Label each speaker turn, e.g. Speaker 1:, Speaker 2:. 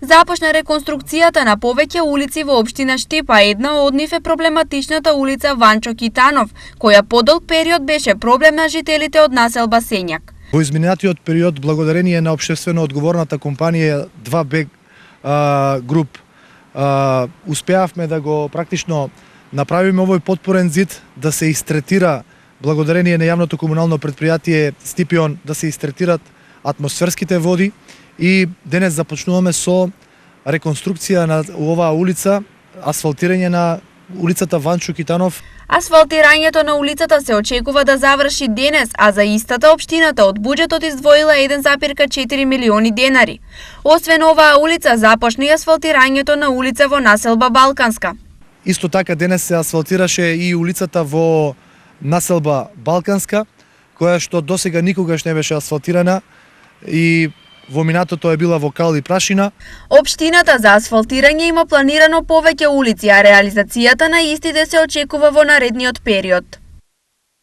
Speaker 1: Започна реконструкцијата на повеќе улици во општина Штип, а една од нив е проблематичната улица Ванчо Китанов, која подолг период беше проблем на жителите од населба Сењак.
Speaker 2: Во изминатиот период, благодарение на општествено одговорната компанија 2B груп, успеавме да го практично направиме овој потпорен зид, да се истретира благодарение на јавното комунално предпријатие Стипион, да се истретират атмосферските води и денес започнуваме со реконструкција на оваа улица, асфалтирање на улицата Ванчо Китанов.
Speaker 1: Асфалтирањето на улицата се очекува да заврши денес, а за истата општината од буџетот издвоила 1,4 милиони денари. Освен оваа улица, започна и асфалтирањето на улица во населба Балканска.
Speaker 2: Исто така денес се асфалтираше и улицата во населба Балканска, која што досега никогаш не беше асфалтирана и во минатото е била во кал и прашина.
Speaker 1: Општината за асфалтирање има планирано повеќе улици, а реализацијата на истите се очекува во наредниот период.